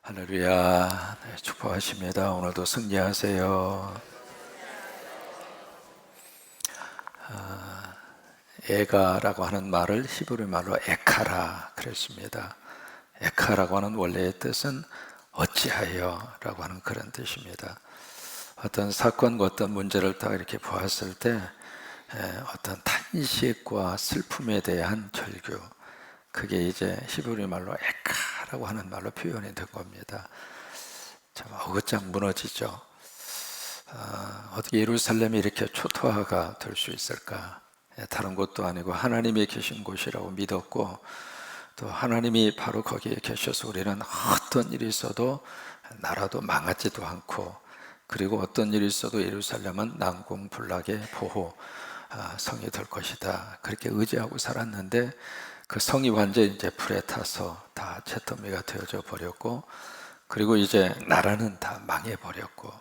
할렐루야. 네, 축복하십니다. 오늘도 승리하세요. 에가라고 하는 말을 히브리 말로 에카라 그랬습니다. 에카라고 하는 원래의 뜻은 어찌하여 라고 하는 그런 뜻입니다. 어떤 사건과 어떤 문제를 딱 이렇게 보았을 때 어떤 탄식과 슬픔에 대한 절규, 그게 이제 히브리 말로 에카라고 하는 말로 표현이 된 겁니다. 참 어긋장 무너지죠. 어떻게 예루살렘이 이렇게 초토화가 될 수 있을까? 다른 곳도 아니고 하나님이 계신 곳이라고 믿었고, 또 하나님이 바로 거기에 계셔서 우리는 어떤 일이 있어도 나라도 망하지도 않고, 그리고 어떤 일이 있어도 예루살렘은 난공불락의 보호 성이 될 것이다, 그렇게 의지하고 살았는데, 그 성이 완전히 이제 불에 타서 다 잿더미가 되어져 버렸고, 그리고 이제 나라는 다 망해버렸고,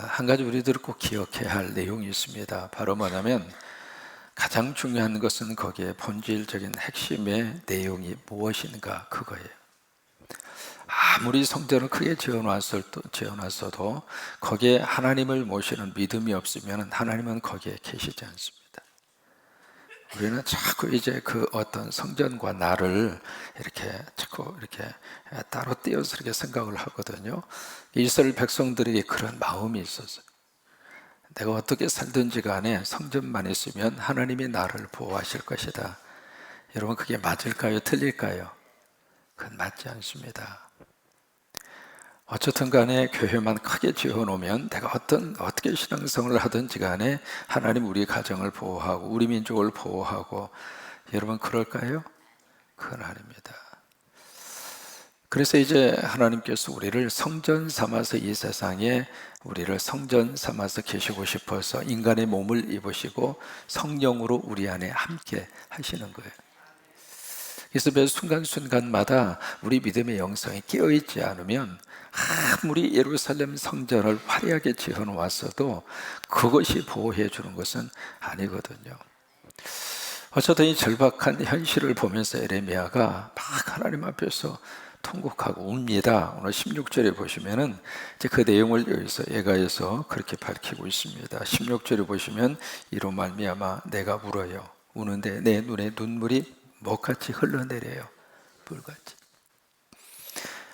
한 가지 우리들이 꼭 기억해야 할 내용이 있습니다. 바로 뭐냐면, 가장 중요한 것은 거기에 본질적인 핵심의 내용이 무엇인가, 그거예요. 아무리 성전을 크게 지어놨어도 거기에 하나님을 모시는 믿음이 없으면 하나님은 거기에 계시지 않습니다. 우리는 자꾸 이제 그 어떤 성전과 나를 이렇게 자꾸 이렇게 따로 떼어서 이렇게 생각을 하거든요. 이스라엘 백성들에게 그런 마음이 있었어요. 내가 어떻게 살든지 간에 성전만 있으면 하나님이 나를 보호하실 것이다. 여러분, 그게 맞을까요? 틀릴까요? 그건 맞지 않습니다. 어쨌든 간에 교회만 크게 지어놓으면 내가 어떻게 신앙생활을 하든지 간에 하나님 우리 가정을 보호하고 우리 민족을 보호하고, 여러분 그럴까요? 그건 아닙니다. 그래서 이제 하나님께서 우리를 성전 삼아서 이 세상에 우리를 성전 삼아서 계시고 싶어서 인간의 몸을 입으시고 성령으로 우리 안에 함께 하시는 거예요. 그래서 매 순간순간마다 우리 믿음의 영성이 깨어있지 않으면 아무리 예루살렘 성전을 화려하게 지어놓았어도 그것이 보호해 주는 것은 아니거든요. 어쨌든 이 절박한 현실을 보면서 에레미야가 막 하나님 앞에서 통곡하고 웁니다. 오늘 16절에 보시면은 이제 그 내용을 여기서 예가에서 그렇게 밝히고 있습니다. 16절에 보시면 이로 말미암아 내가 울어요. 우는데 내 눈에 눈물이 먹같이 흘러내려요. 불같이.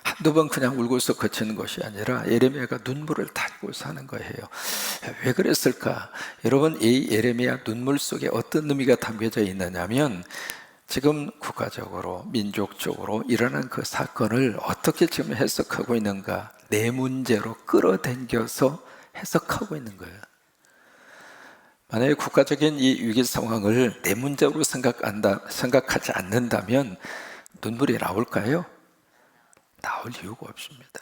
한두 번 그냥 울고서 그치는 것이 아니라 예레미야가 눈물을 달고 사는 거예요. 왜 그랬을까? 여러분, 이 예레미야 눈물 속에 어떤 의미가 담겨져 있느냐면, 지금 국가적으로 민족적으로 일어난 그 사건을 어떻게 지금 해석하고 있는가, 내 문제로 끌어당겨서 해석하고 있는 거예요. 만약에 국가적인 이 위기 상황을 내 문제로 생각하지 않는다면 눈물이 나올까요? 나올 이유가 없습니다.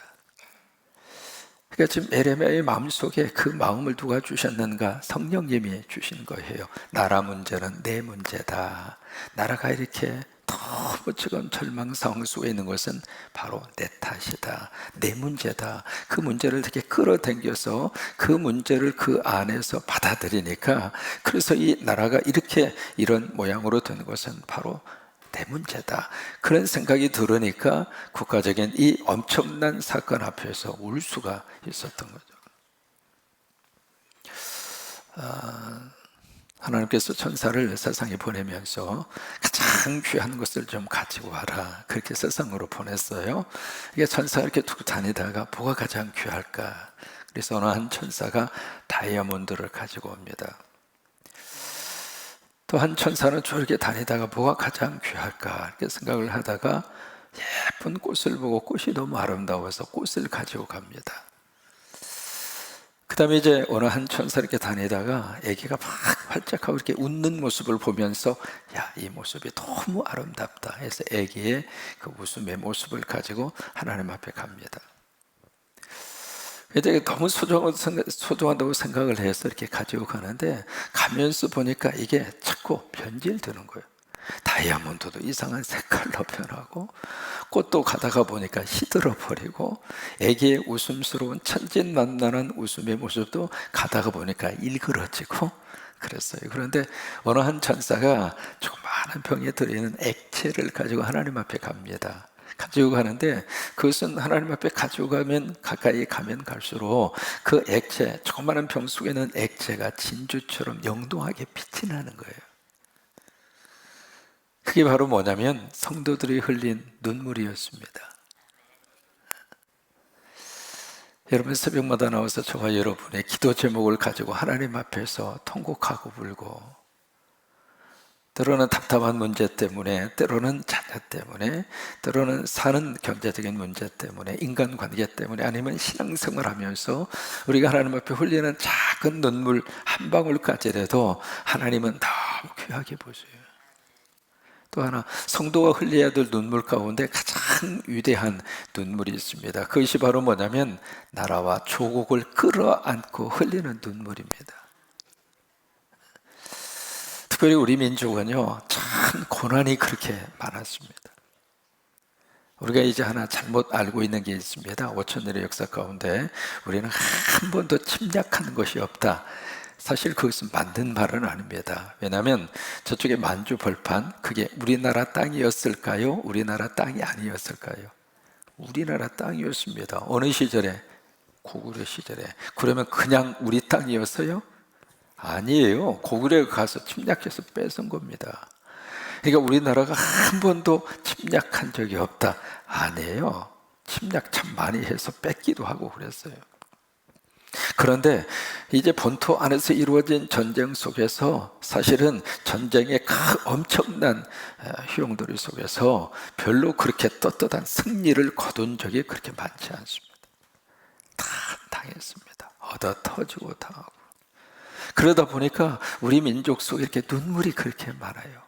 그러니까 지금 에레미야의 마음속에 그 마음을 누가 주셨는가? 성령님이 주신 거예요. 나라 문제는 내 문제다. 나라가 이렇게 너무 지금 절망 상황 속에 있는 것은 바로 내 탓이다. 내 문제다. 그 문제를 이렇게 끌어당겨서 그 문제를 그 안에서 받아들이니까, 그래서 이 나라가 이렇게 이런 모양으로 된 것은 바로 내 문제다. 그런 생각이 들으니까 국가적인 이 엄청난 사건 앞에서 울 수가 있었던 거죠. 하나님께서 천사를 세상에 보내면서 가장 귀한 것을 좀 가지고 와라, 그렇게 세상으로 보냈어요. 이게 천사가 이렇게 두고 다니다가 뭐가 가장 귀할까? 그래서 어느 한 천사가 다이아몬드를 가지고 옵니다. 또 한 천사는 저렇게 다니다가 뭐가 가장 귀할까 이렇게 생각을 하다가 예쁜 꽃을 보고 꽃이 너무 아름다워서 꽃을 가지고 갑니다. 그 다음에 이제 어느 한 천사 이렇게 다니다가 애기가 막 활짝하고 이렇게 웃는 모습을 보면서 야, 이 모습이 너무 아름답다 해서 애기의 그 웃음의 모습을 가지고 하나님 앞에 갑니다. 이제 너무 소중하다고 생각을 해서 이렇게 가지고 가는데, 가면서 보니까 이게 자꾸 변질되는 거예요. 다이아몬드도 이상한 색깔로 변하고, 꽃도 가다가 보니까 시들어 버리고, 애기의 웃음스러운 천진난만한 웃음의 모습도 가다가 보니까 일그러지고 그랬어요. 그런데 어느 한 천사가 조그마한 병에 들어있는 액체를 가지고 하나님 앞에 갑니다. 가지고 가는데, 그것은 하나님 앞에 가지고 가면, 가까이 가면 갈수록 그 액체, 조그마한 병 속에는 액체가 진주처럼 영롱하게 빛이 나는 거예요. 그게 바로 뭐냐면 성도들이 흘린 눈물이었습니다. 여러분, 새벽마다 나와서 저와 여러분의 기도 제목을 가지고 하나님 앞에서 통곡하고 울고, 때로는 답답한 문제 때문에, 때로는 자녀 때문에, 때로는 사는 경제적인 문제 때문에, 인간관계 때문에, 아니면 신앙생활 하면서 우리가 하나님 앞에 흘리는 작은 눈물 한 방울까지라도 하나님은 너무 귀하게 보세요. 또 하나, 성도가 흘려야 될 눈물 가운데 가장 위대한 눈물이 있습니다. 그것이 바로 뭐냐면 나라와 조국을 끌어안고 흘리는 눈물입니다. 특별히 우리 민족은요, 참 고난이 그렇게 많았습니다. 우리가 이제 하나 잘못 알고 있는 게 있습니다. 5,000년의 역사 가운데 우리는 한 번도 침략한 것이 없다. 사실 그것은 맞는 말은 아닙니다. 왜냐하면 저쪽에 만주 벌판, 그게 우리나라 땅이었을까요? 우리나라 땅이 아니었을까요? 우리나라 땅이었습니다. 어느 시절에? 고구려 시절에. 그러면 그냥 우리 땅이었어요? 아니에요. 고구려에 가서 침략해서 뺏은 겁니다. 그러니까 우리나라가 한 번도 침략한 적이 없다. 아니에요. 침략 참 많이 해서 뺏기도 하고 그랬어요. 그런데 이제 본토 안에서 이루어진 전쟁 속에서 사실은 전쟁의 엄청난 효용들 속에서 별로 그렇게 떳떳한 승리를 거둔 적이 그렇게 많지 않습니다. 다 당했습니다. 얻어 터지고 당하고. 그러다 보니까 우리 민족 속에 이렇게 눈물이 그렇게 많아요.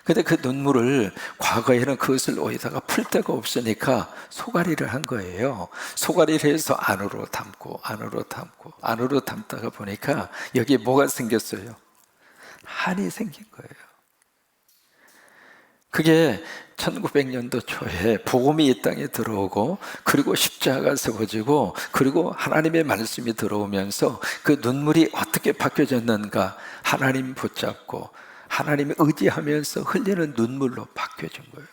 근데 그 눈물을 과거에는 그것을 어디다가 풀 데가 없으니까 소가리를 한 거예요. 소가리를 해서 안으로 담고 안으로 담고 안으로 담다가 보니까 여기에 뭐가 생겼어요? 한이 생긴 거예요. 그게 1900년도 초에 복음이 이 땅에 들어오고, 그리고 십자가가 세워지고, 그리고 하나님의 말씀이 들어오면서 그 눈물이 어떻게 바뀌어졌는가, 하나님 붙잡고 하나님을 의지하면서 흘리는 눈물로 바뀌어진 거예요.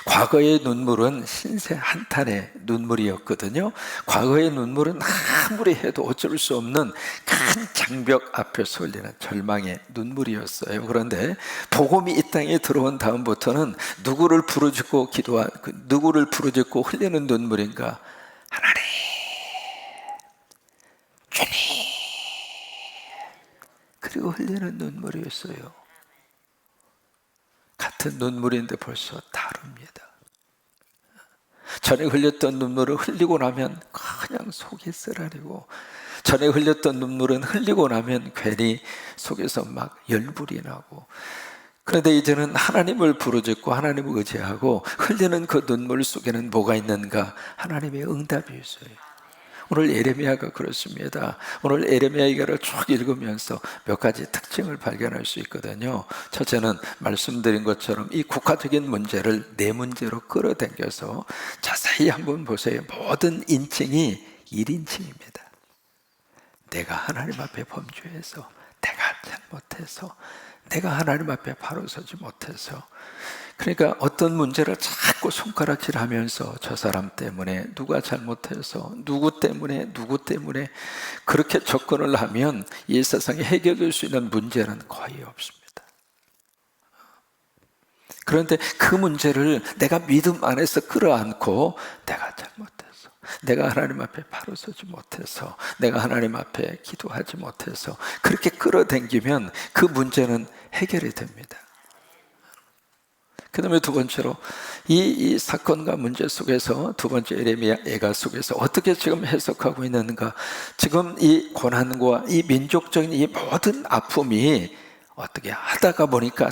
과거의 눈물은 신세 한탄의 눈물이었거든요. 과거의 눈물은 아무리 해도 어쩔 수 없는 큰 장벽 앞에서 흘리는 절망의 눈물이었어요. 그런데 복음이 이 땅에 들어온 다음부터는 누구를 부르짖고 누구를 부르짖고 흘리는 눈물인가? 하나님, 주님. 그리고 흘리는 눈물이었어요. 같은 눈물인데 벌써 다릅니다. 전에 흘렸던 눈물을 흘리고 나면 그냥 속이 쓰라리고, 전에 흘렸던 눈물은 흘리고 나면 괜히 속에서 막 열불이 나고, 그런데 이제는 하나님을 부르짖고 하나님을 의지하고 흘리는 그 눈물 속에는 뭐가 있는가? 하나님의 응답이 있어요. 오늘 예레미야가 그렇습니다. 오늘 예레미야를 쭉 읽으면서 몇 가지 특징을 발견할 수 있거든요. 첫째는 말씀드린 것처럼 이 국가적인 문제를 내 문제로 끌어당겨서 자세히 한번 보세요. 모든 인칭이 1인칭입니다. 내가 하나님 앞에 범죄해서, 내가 잘못해서, 내가 하나님 앞에 바로 서지 못해서. 그러니까 어떤 문제를 자꾸 손가락질하면서 저 사람 때문에, 누가 잘못해서, 누구 때문에 그렇게 접근을 하면 이 세상에 해결될 수 있는 문제는 거의 없습니다. 그런데 그 문제를 내가 믿음 안에서 끌어안고, 내가 잘못해서, 내가 하나님 앞에 바로 서지 못해서, 내가 하나님 앞에 기도하지 못해서 그렇게 끌어당기면 그 문제는 해결이 됩니다. 그 다음에 두 번째로 이 사건과 문제 속에서 두 번째 예레미야 예가 속에서 어떻게 지금 해석하고 있는가? 지금 이 고난과 이 민족적인 이 모든 아픔이 어떻게 하다가 보니까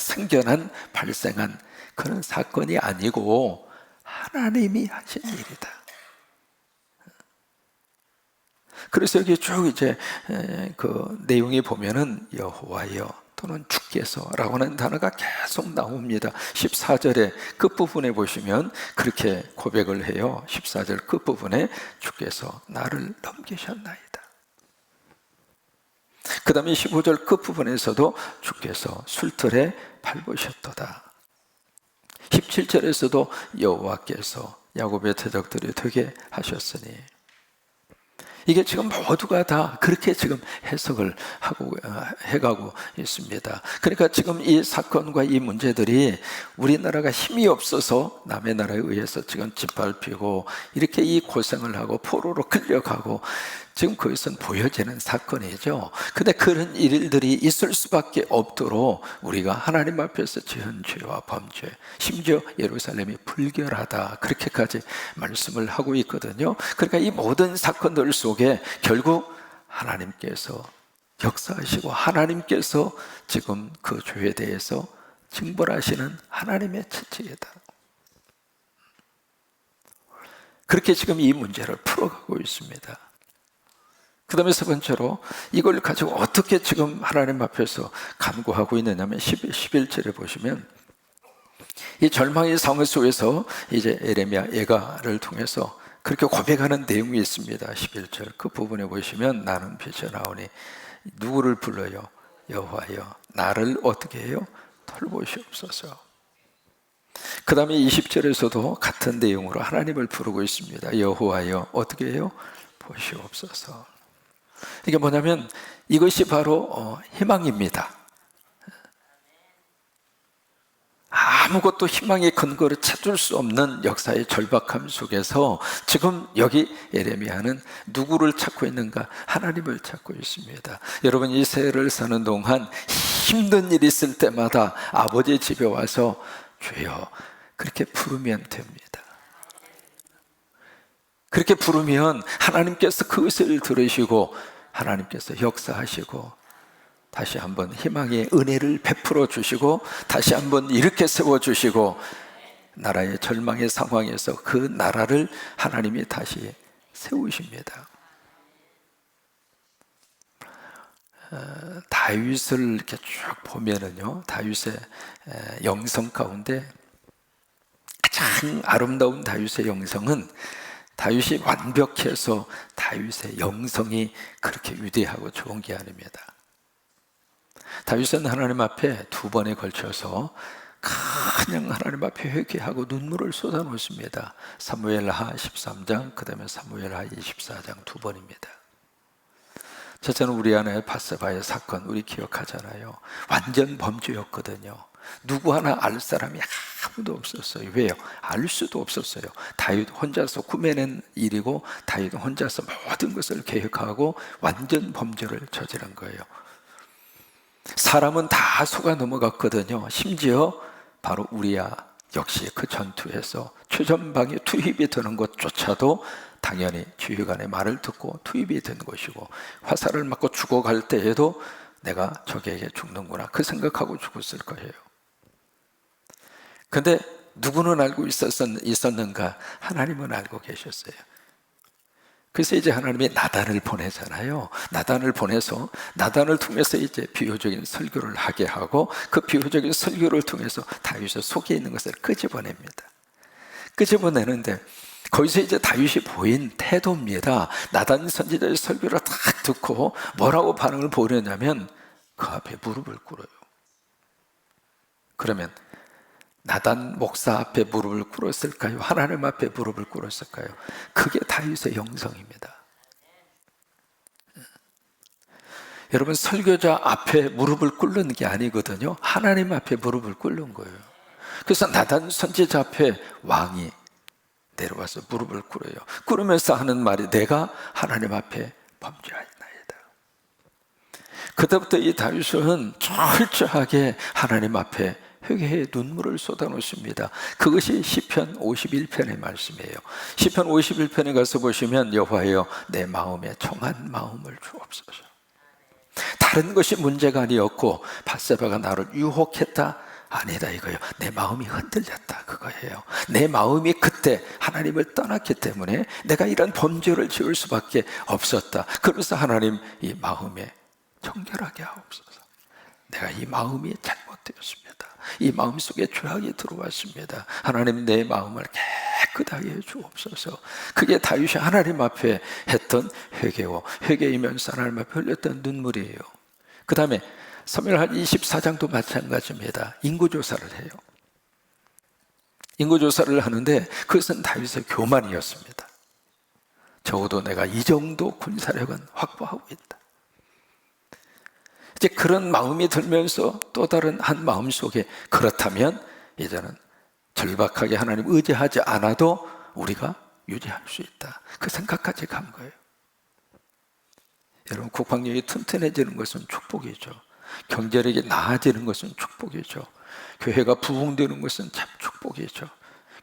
발생한 그런 사건이 아니고 하나님이 하신 일이다. 그래서 여기 쭉 이제 그 내용이 보면은 여호와여 또는 주께서 라고 하는 단어가 계속 나옵니다. 14절의 끝부분에 보시면 그렇게 고백을 해요. 14절 끝부분에 주께서 나를 넘기셨나이다. 그 다음에 15절 끝부분에서도 주께서 술틀에 밟으셨도다. 17절에서도 여호와께서 야곱의 대적들이 되게 하셨으니, 이게 지금 모두가 다 그렇게 지금 해석을 하고 해가고 있습니다. 그러니까 지금 이 사건과 이 문제들이 우리나라가 힘이 없어서 남의 나라에 의해서 지금 짓밟히고 이렇게 이 고생을 하고 포로로 끌려가고 지금 그것은 보여지는 사건이죠. 근데 그런 일들이 있을 수밖에 없도록 우리가 하나님 앞에서 지은 죄와 범죄, 심지어 예루살렘이 불결하다, 그렇게까지 말씀을 하고 있거든요. 그러니까 이 모든 사건들 속에 결국 하나님께서 역사하시고 하나님께서 지금 그 죄에 대해서 징벌하시는 하나님의 채찍이다. 그렇게 지금 이 문제를 풀어가고 있습니다. 그 다음에 세 번째로 이걸 가지고 어떻게 지금 하나님 앞에서 간구하고 있느냐면 11절에 보시면 이 절망의 상황 속에서 이제 에레미야 예가를 통해서 그렇게 고백하는 내용이 있습니다. 11절 그 부분에 보시면 나는 빛에 나오니 누구를 불러요? 여호와여 나를 어떻게 해요? 돌보시옵소서. 그 다음에 20절에서도 같은 내용으로 하나님을 부르고 있습니다. 여호와여 어떻게 해요? 보시옵소서. 이게 뭐냐면 이것이 바로 희망입니다. 아무것도 희망의 근거를 찾을 수 없는 역사의 절박함 속에서 지금 여기 예레미야는 누구를 찾고 있는가? 하나님을 찾고 있습니다. 여러분 이 세를 사는 동안 힘든 일이 있을 때마다 아버지 집에 와서 주여 그렇게 부르면 됩니다. 그렇게 부르면 하나님께서 그것을 들으시고 하나님께서 역사하시고 다시 한번 희망의 은혜를 베풀어 주시고 다시 한번 이렇게 세워주시고 나라의 절망의 상황에서 그 나라를 하나님이 다시 세우십니다. 다윗을 이렇게 쭉 보면은요, 다윗의 영성 가운데 가장 아름다운 다윗의 영성은 다윗이 완벽해서 다윗의 영성이 그렇게 위대하고 좋은 게 아닙니다. 다윗은 하나님 앞에 두 번에 걸쳐서 그냥 하나님 앞에 회개하고 눈물을 쏟아놓습니다. 사무엘하 13장 그 다음에 사무엘하 24장 두 번입니다. 첫째는 우리 안에 밧세바의 사건 우리 기억하잖아요. 완전 범죄였거든요. 누구 하나 알 사람이 아무도 없었어요. 왜요? 알 수도 없었어요. 다윗 혼자서 꾸며낸 일이고 다윗 혼자서 모든 것을 계획하고 완전 범죄를 저지른 거예요. 사람은 다 속아 넘어갔거든요. 심지어 바로 우리야 역시 그 전투에서 최전방에 투입이 되는 것조차도 당연히 지휘관의 말을 듣고 투입이 된 것이고 화살을 맞고 죽어갈 때에도 내가 적에게 죽는구나 그 생각하고 죽었을 거예요. 근데 누구는 알고 있었는가? 하나님은 알고 계셨어요. 그래서 이제 하나님이 나단을 보내잖아요. 나단을 보내서 나단을 통해서 이제 비유적인 설교를 하게 하고 그 비유적인 설교를 통해서 다윗의 속에 있는 것을 끄집어냅니다. 끄집어내는데 거기서 이제 다윗이 보인 태도입니다. 나단 선지자의 설교를 딱 듣고 뭐라고 반응을 보이냐면 그 앞에 무릎을 꿇어요. 그러면 나단 목사 앞에 무릎을 꿇었을까요? 하나님 앞에 무릎을 꿇었을까요? 그게 다윗의 영성입니다. 여러분 설교자 앞에 무릎을 꿇는 게 아니거든요. 하나님 앞에 무릎을 꿇는 거예요. 그래서 나단 선지자 앞에 왕이 내려와서 무릎을 꿇어요. 꿇으면서 하는 말이 내가 하나님 앞에 범죄하였나이다. 그때부터 이 다윗은 철저하게 하나님 앞에 회개의 눈물을 쏟아놓습니다. 그것이 시편 51편의 말씀이에요. 시편 51편에 가서 보시면 여호와여 내 마음에 청한 마음을 주옵소서. 다른 것이 문제가 아니었고 밧세바가 나를 유혹했다? 아니다 이거예요. 내 마음이 흔들렸다 그거예요. 내 마음이 그때 하나님을 떠났기 때문에 내가 이런 범죄를 지을 수밖에 없었다. 그러면서 하나님 이 마음에 정결하게 하옵소서. 내가 이 마음이 잘못되었습니다. 이 마음속에 죄악이 들어왔습니다. 하나님 내 마음을 깨끗하게 해 주옵소서. 그게 다윗이 하나님 앞에 했던 회개요. 회개이면서 하나님 앞에 흘렸던 눈물이에요. 그 다음에 사무엘하 24장도 마찬가지입니다. 인구조사를 해요. 인구조사를 하는데 그것은 다윗의 교만이었습니다. 적어도 내가 이 정도 군사력은 확보하고 있다. 이제 그런 마음이 들면서 또 다른 한 마음 속에, 그렇다면 이제는 절박하게 하나님 의지하지 않아도 우리가 유지할 수 있다, 그 생각까지 간 거예요. 여러분, 국방력이 튼튼해지는 것은 축복이죠. 경제력이 나아지는 것은 축복이죠. 교회가 부흥되는 것은 참 축복이죠.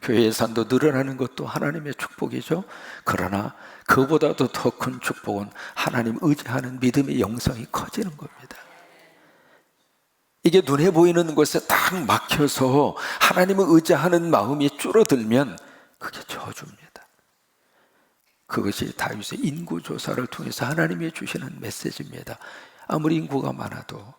교회 예산도 늘어나는 것도 하나님의 축복이죠. 그러나 그보다도 더 큰 축복은 하나님 의지하는 믿음의 영성이 커지는 겁니다. 이게 눈에 보이는 것에 딱 막혀서 하나님을 의지하는 마음이 줄어들면 그게 저주입니다. 그것이 다윗의 인구조사를 통해서 하나님이 주시는 메시지입니다. 아무리 인구가 많아도,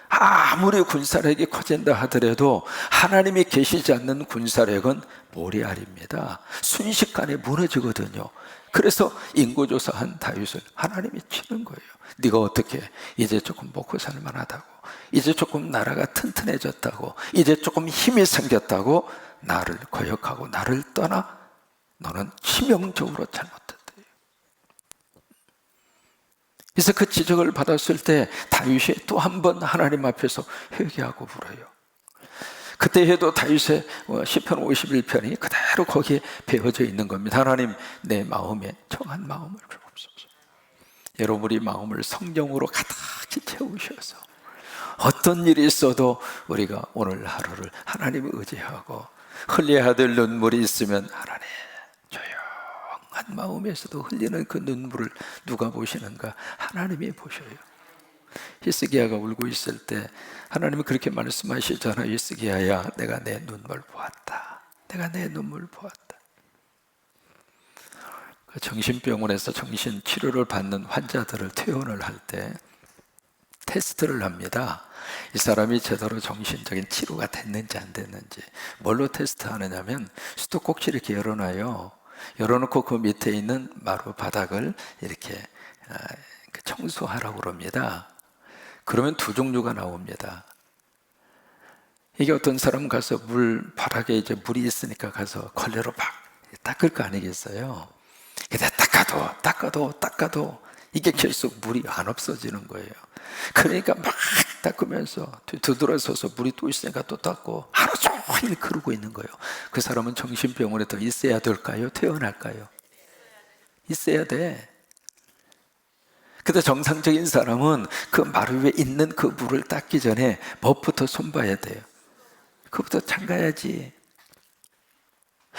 아무리 군사력이 커진다 하더라도 하나님이 계시지 않는 군사력은 모래알입니다. 순식간에 무너지거든요. 그래서 인구조사한 다윗을 하나님이 치는 거예요. 네가 어떻게 이제 조금 먹고 살 만하다고, 이제 조금 나라가 튼튼해졌다고, 이제 조금 힘이 생겼다고 나를 거역하고 나를 떠나? 너는 치명적으로 잘못했다. 그래서 그 지적을 받았을 때 다윗이 또 한 번 하나님 앞에서 회개하고 불어요. 그때에도 다윗의 시편 51편이 그대로 거기에 배어져 있는 겁니다. 하나님, 내 마음에 정한 마음을 주옵소서. 여러분, 우리 마음을 성령으로 가득히 채우셔서 어떤 일이 있어도 우리가 오늘 하루를 하나님을 의지하고, 흘려야 될 눈물이 있으면 하나님, 조용한 마음에서도 흘리는 그 눈물을 누가 보시는가? 하나님이 보셔요. 히스기야가 울고 있을 때 하나님이 그렇게 말씀하시잖아요. 히스기야야, 내가 내 눈물 보았다. 내가 내 눈물 보았다. 그 정신병원에서 정신치료를 받는 환자들을 퇴원을 할 때 테스트를 합니다. 이 사람이 제대로 정신적인 치료가 됐는지 안 됐는지. 뭘로 테스트하느냐면 수도꼭지 이렇게 열어놔요. 열어놓고 그 밑에 있는 마루 바닥을 이렇게 청소하라고 그럽니다. 그러면 두 종류가 나옵니다. 이게 어떤 사람 가서 바닥에 이제 물이 있으니까 가서 걸레로 막 닦을 거 아니겠어요? 근데 닦아도 이게 계속 물이 안 없어지는 거예요. 그러니까 막 닦으면서 뒤돌아서서 물이 또 있으니까 또 닦고 하루 종일 그러고 있는 거예요. 그 사람은 정신병원에 더 있어야 될까요? 퇴원할까요? 있어야 돼. 근데 정상적인 사람은 그 마루 위에 있는 그 물을 닦기 전에 뭐부터 손봐야 돼요? 그부터 잠가야지.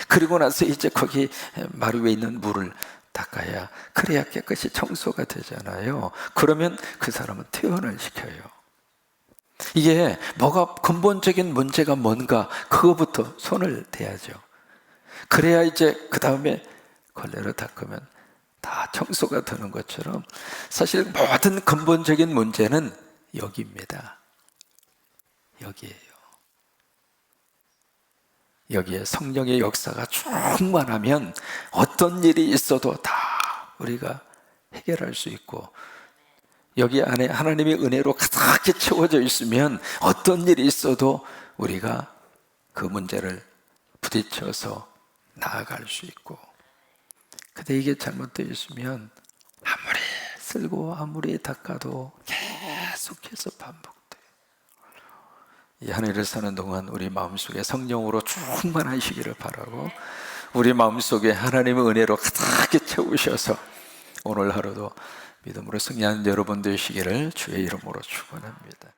그리고 나서 이제 거기 마루 위에 있는 물을 닦아야, 그래야 깨끗이 청소가 되잖아요. 그러면 그 사람은 퇴원을 시켜요. 이게 뭐가 근본적인 문제가 뭔가 그거부터 손을 대야죠. 그래야 이제 그 다음에 걸레로 닦으면 다 청소가 되는 것처럼, 사실 모든 근본적인 문제는 여기입니다. 여기에요. 여기에 성령의 역사가 충만하면 어떤 일이 있어도 다 우리가 해결할 수 있고, 여기 안에 하나님의 은혜로 가득히 채워져 있으면 어떤 일이 있어도 우리가 그 문제를 부딪혀서 나아갈 수 있고. 근데 이게 잘못되어 있으면 아무리 쓸고 아무리 닦아도 계속해서 반복돼요. 이 한 해를 사는 동안 우리 마음속에 성령으로 충만하시기를 바라고, 우리 마음속에 하나님의 은혜로 가득히 채우셔서 오늘 하루도 믿음으로 승리하는 여러분 되시기를 주의 이름으로 축원합니다.